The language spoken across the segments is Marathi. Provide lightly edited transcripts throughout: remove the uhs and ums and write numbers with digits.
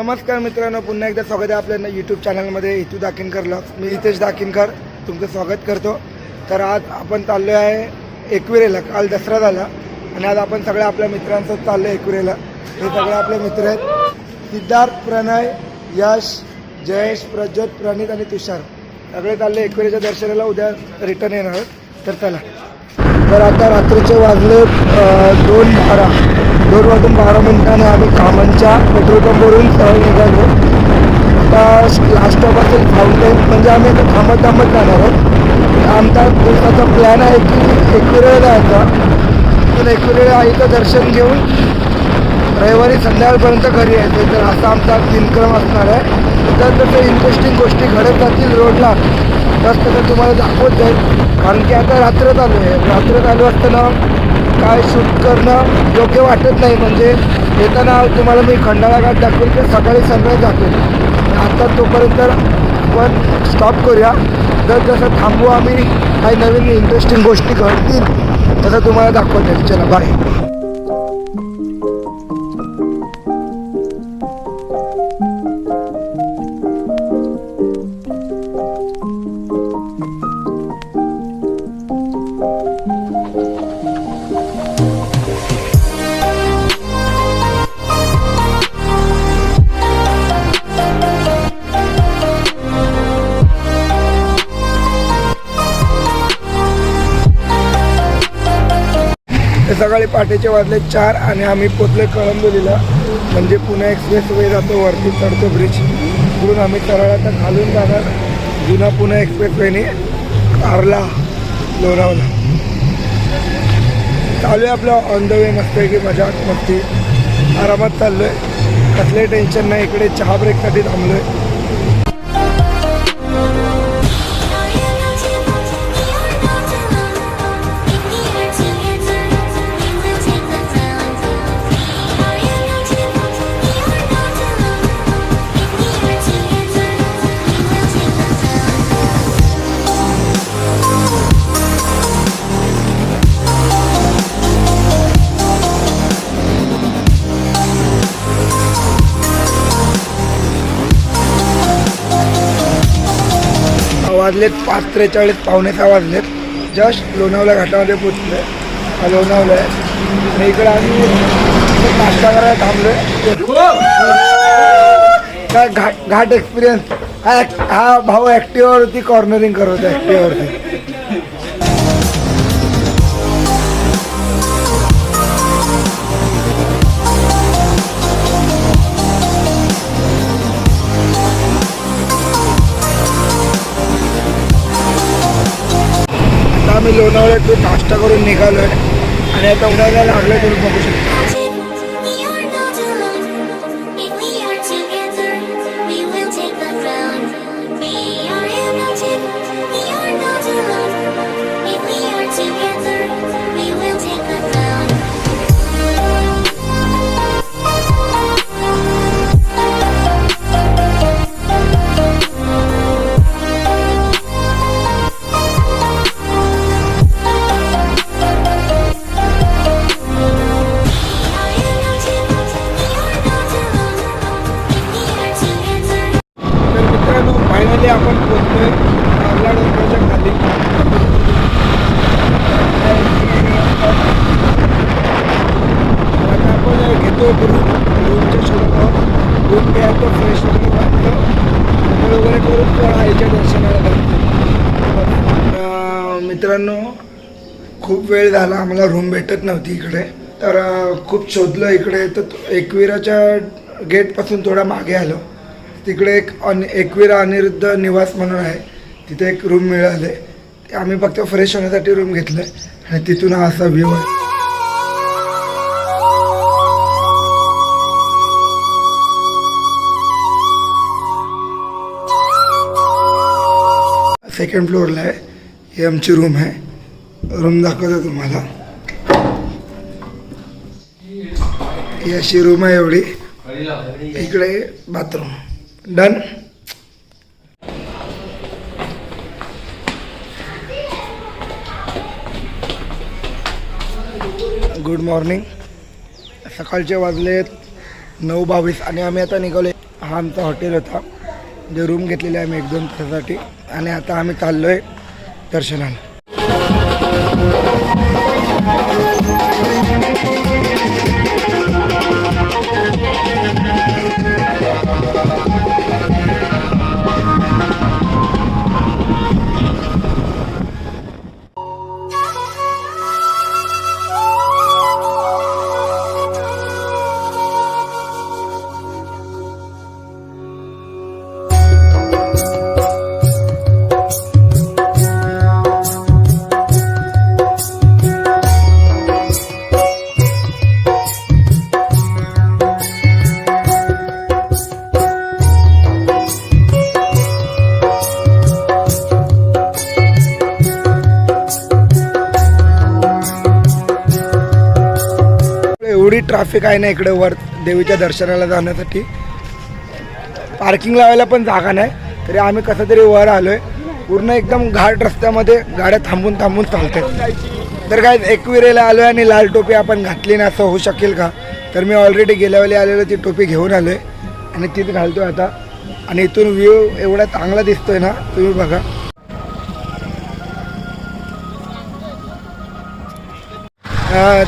नमस्कार मित्रांनो, पुन्हा एकदा स्वागत आहे आपल्या यूट्यूब चॅनलमध्ये हितू दाकिनकर व्लॉग्स. मी हितेश दाकिनकर तुमचं स्वागत करतो. तर आज आपण चाललो आहे एकविरेला. काल दसरा झाला आणि आज आपण सगळ्या आपल्या मित्रांसोबत चाललो आहे एकविरेला. हे सगळे आपले मित्र आहेत: सिद्धार्थ, प्रणय, यश, जयेश, प्रज्योत, प्रणित आणि तुषार. सगळे चालले एकविरेच्या दर्शनाला. उद्या रिटर्न येणार आहोत. तर चला. तर आता रात्रीचे वाजले 2:12 आम्ही कामांच्या पेट्रोल पंपवरून सहल निघालो. आता लास्ट स्टॉप असेल फाउंटेन, म्हणजे आम्ही आता थांबत जाणार आहोत. आमचा दिवसाचा प्लॅन आहे की एकविरेला जायचा. पण एकविरेला आईचं दर्शन घेऊन रविवारी संध्याकाळपर्यंत घरी यायचं. तर असा आमचा दिनक्रम असणार आहे. तर तसं इंटरेस्टिंग गोष्टी घडत जातील रोडला, तसं तुम्हाला दाखवत जाईल. कारण की आता रात्र चालू आहे. रात्र चालू असताना काय शूट करणं योग्य वाटत नाही. म्हणजे येताना तुम्हाला मी खंडाळा घाट दाखवेल की सकाळी सनराईज दाखवेल. आता तोपर्यंत आपण स्टॉप करूया. जसं थांबू आम्ही, काही नवीन इंटरेस्टिंग गोष्टी घडतील तसं तुम्हाला दाखवत जाईल. चला बाय. सकाळी पहाटेचे वाजले 4 आणि आम्ही पोचले कळंबोलीला. म्हणजे पुणे एक्सप्रेस वे जातो, वरती चढतो ब्रिज. तिकडून आम्ही सरळ आता खालून जाणार जुना पुणे एक्सप्रेस वेने कारला, लोणावळा. चालू आहे आपलं ऑन द वे. मस्त आहे की मजा मस्ती, आरामात चाललो आहे. कसले टेन्शन नाही. इकडे चहा ब्रेकसाठी थांबलो आहे. वाजलेत 5:43, 5:45 वाजलेत. जस्ट लोणावळा घाटामध्ये पोचलो आहे. लोणावळा आहे आणि इकडे आम्ही नाश्ता करायला थांबलो आहे. काय घाट एक्सपिरियन्स. हा भाऊ ॲक्टिवावरती कॉर्नरिंग करत होता. ॲक्टिवावरती आम्ही लोणावळ्यातून नाश्ता करून निघालो आहे आणि आता उडायला लागलं करून बघू शकतो. आपण पोचतोय कारला डोंगराच्या खाली. आता आपण घेतो रूमच्या शोधावर. रूम घ्यायचं, फ्रेश वगैरे करून आईच्या दर्शनाला जायचं. मित्रांनो, खूप वेळ झाला, आम्हाला रूम भेटत नव्हती इकडे. तर खूप शोधलं इकडे. तर एकविराच्या गेटपासून थोडा मागे आलो. तिकडे एकविरा अनिरुद्ध निवास म्हणून आहे, तिथे एक रूम मिळाले. आम्ही फक्त फ्रेश होण्यासाठी रूम घेतलं आणि तिथून हा असा व्ह्यू आहे. सेकंड फ्लोअरला आहे. ही आमची रूम आहे. रूम दाखवतो तुम्हाला. ही अशी रूम आहे एवढी. इकडे बाथरूम. डन. Good morning. सकाळचे वाजलेत 9:22 आणि आम्ही आता निघालो हा आमचा हॉटेल होता, जे रूम घेतलेली आहे आम्ही 1-2 तासासाठी. आणि आता आम्ही चाललो आहे दर्शनाला. एवढी ट्रॅफिक आहे ना इकडे वर देवीच्या दर्शनाला जाण्यासाठी. पार्किंग लावायला पण जागा नाही, तरी आम्ही कसं तरी वर आलोय. पूर्ण एकदम घाट रस्त्यामध्ये गाड्या थांबून थांबून चालतात. तर काय एकविरेला आलोय आणि लाल टोपी आपण घातली नाही असं होऊ शकेल का? तर मी ऑलरेडी गेल्या वेळी आलेलो ती टोपी घेऊन आलोय आणि तीच घालतोय आता. आणि इथून व्ह्यू एवढा चांगला दिसतोय ना, तुम्ही बघा.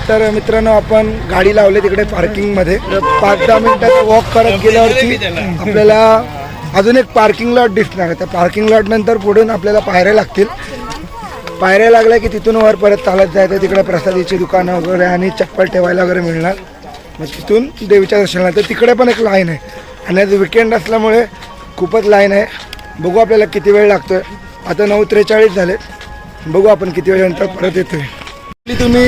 तर मित्रांनो आपण गाडी लावली तिकडे पार्किंगमध्ये. 5-10 मिनिटाचा वॉक करत गेल्यावरती आपल्याला अजून एक पार्किंग लॉट दिसणार. त्या पार्किंग लॉट नंतर पुढून आपल्याला पायऱ्या लागतील. पायऱ्या लागल्या की तिथून वर परत चालत जायचं. तिकडे प्रसादीची दुकानं वगैरे आणि चप्पल ठेवायला वगैरे मिळणार. मग तिथून देवीच्या दर्शनाला. तर तिकडे पण एक लाईन आहे आणि आज विकेंड असल्यामुळे खूपच लाईन आहे. बघू आपल्याला किती वेळ लागतोय. आता 9:43 झाले. बघू आपण किती वेळानंतर परत येतोय. तुम्ही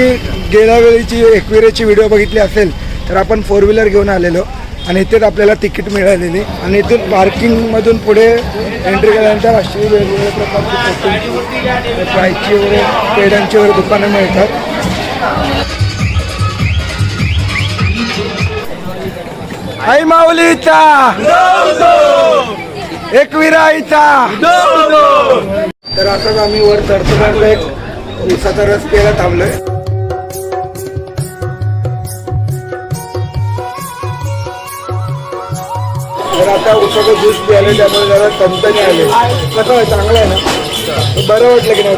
गेल्या वेळीची एकविरेची व्हिडिओ बघितली असेल तर आपण 4 व्हीलर घेऊन आलेलो आणि इथेच आपल्याला तिकीट मिळालेली. आणि इथून पार्किंगमधून पुढे एंट्री केल्यानंतर अशी वेगवेगळ्या प्रकारची फ्रायची वगैरे पेड्यांची वगैरे दुकानं मिळतात. आई माऊलीचा एकविराईचा. तर आताच आम्ही वर चढतो. एक उसाचा रस प्यायला थांबलोय. तर आता उसाचा ज्यूस प्यायला त्यामुळे जरा तणतणी आले. कसं आहे, चांगलं आहे ना? बरं वाटलं की नाही?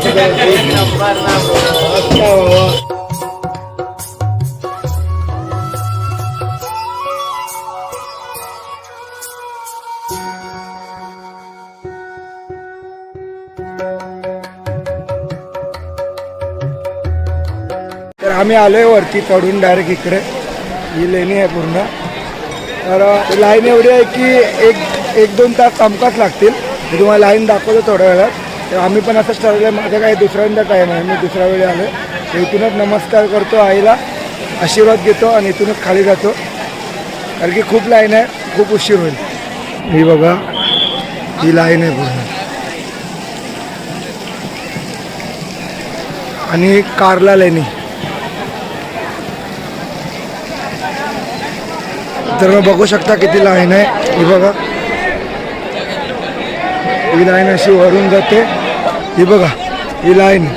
तर आम्ही आलोय वरती चढून डायरेक्ट इकडे. ही लेणी आहे पूर्ण. तर लाईन एवढी आहे की 1-2 तास चमकाच लागतील. मी तुम्हाला लाईन दाखवतो थोड्या वेळात. तर आम्ही पण असंच ठरवलं. माझं काही दुसऱ्यांदा टाईम आहे, मी दुसऱ्या वेळी आलो. तर इथूनच नमस्कार करतो, आईला आशीर्वाद घेतो आणि इथूनच खाली जातो. कारण की खूप लाईन आहे, खूप उशीर होईल. ही बघा, ही लाईन आहे पूर्ण. आणि कारला लेणी. तर मग बघू शकता किती लाईन आहे. ही बघा, ही लाईन अशी वरून जाते. ही बघा, ही लाईन.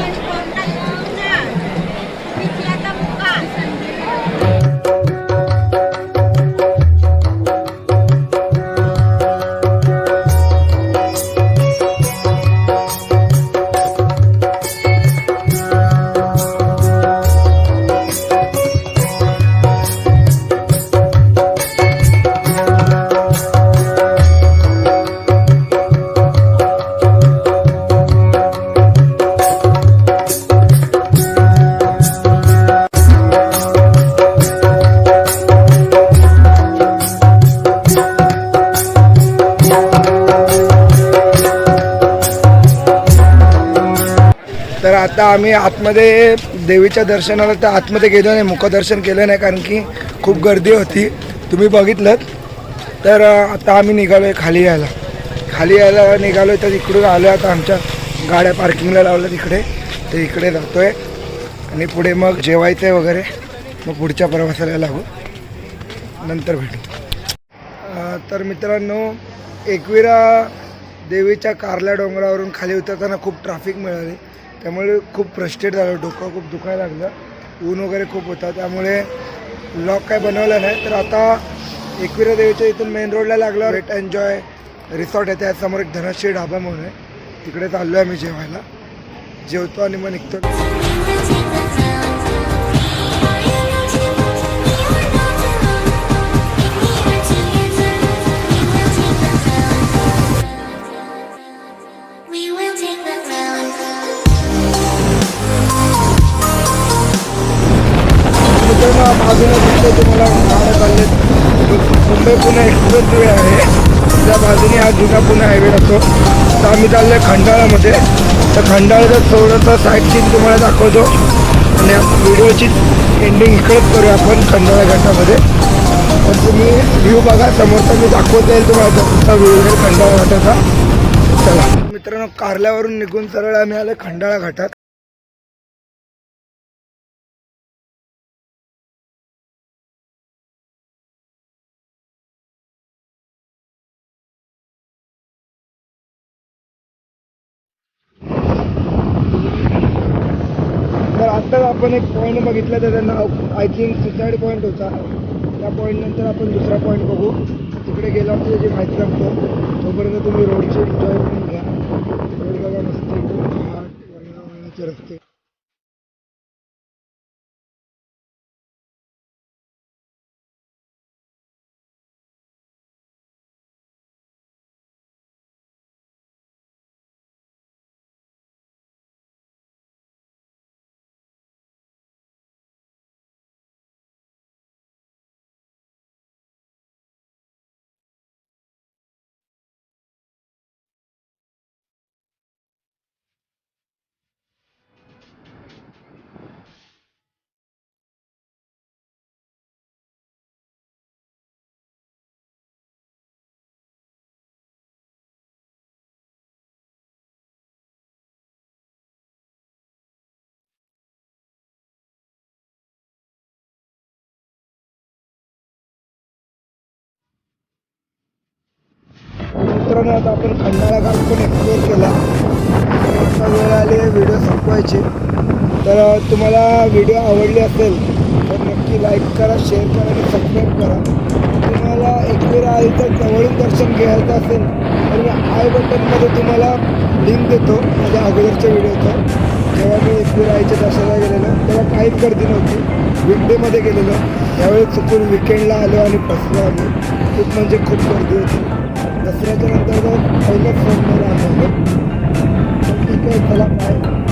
तर आता आम्ही आतमध्ये देवीच्या दर्शनाला तर आतमध्ये गेलो नाही, मुखदर्शन केलं नाही कारण की खूप गर्दी होती, तुम्ही बघितलं. तर आता आम्ही निघालो आहे खाली यायला निघालो आहे. तर इकडून आलो आता आमच्या गाड्या पार्किंगला लावल्या तिकडे. तर इकडे जातो आहे आणि पुढे मग जेवायचं आहे वगैरे. मग पुढच्या प्रवासाला लागू, नंतर भेटू. तर मित्रांनो, एकविरा देवीच्या कारल्या डोंगरावरून खाली उतरताना खूप ट्रॅफिक मिळाली, त्यामुळे खूप फ्रस्ट्रेट झालं, डोकं खूप दुखायला लागलं, ऊन वगैरे खूप होता, त्यामुळे व्लॉग काय बनवला नाही. तर आता एकविरा देवीच्या इथून मेन रोडला लागला वेट एन्जॉय रिसॉर्ट आहे त्यासमोर एक धनश्री ढाबा म्हणून आहे, तिकडे चाललो आहे मी जेवायला. जेवतो आणि मग निघतो. बाजूला दिसते तुम्हाला महाराज चालले मुंबई पुणे एक्सप्रेस वे आहे, त्या बाजूने हा जुना पुणे हायवे असतो. तर आम्ही चाललो आहे खंडाळामध्ये. तर खंडाळाचं थोडंसं साईट सीन तुम्हाला दाखवतो आणि व्हिडिओची एंडिंग इकडेच करूया आपण खंडाळा घाटामध्ये. तर तुम्ही व्ह्यू बघा समोरचा, मी दाखवता येईल तुम्हाला पुढचा व्ह्यू आहे खंडाळा घाटाचा. चला मित्रांनो, कारल्यावरून निघून सरळ आम्ही आलो खंडाळा घाटात. तर आत्ताच आपण एक पॉईंट बघितला, त्याचं नाव आय थिंक सुसाईड पॉईंट होता. त्या पॉईंट नंतर आपण दुसरा पॉईंट बघू. तिकडे गेल्यावर त्याची माहिती सांगतो. तोपर्यंत तुम्ही रोडची एन्जॉय करून घ्या. रोड बघा मस्त एकदम घाट वळणावळणाचे रस्ते. मित्रांनो, आता आपण खंडाळा घाट पण एक्सप्लोर केला. आता वेळ आली आहे व्हिडिओ संपवायची. तर तुम्हाला व्हिडिओ आवडली असेल तर नक्की लाईक करा, शेअर करा आणि सबस्क्राईब करा. तुम्हाला एकविरा आईचं जवळून दर्शन घ्यायचं असेल तर मी आय बटनमध्ये तुम्हाला लिंक देतो माझ्या अगोदरच्या व्हिडिओचं. जेव्हा मी एकविरा आईच्या दर्शनाला गेलेलो तेव्हा काहीच गर्दी नव्हती, वीकडेमध्ये गेलेलो. त्यावेळी चुकून विकेंडला आलो आणि बसलो आम्ही. खूप म्हणजे खूप गर्दी होती. दसऱ्याच्या नंतर पहिल्याच फोनमध्ये आलो. ठीक आहे, चला बाय.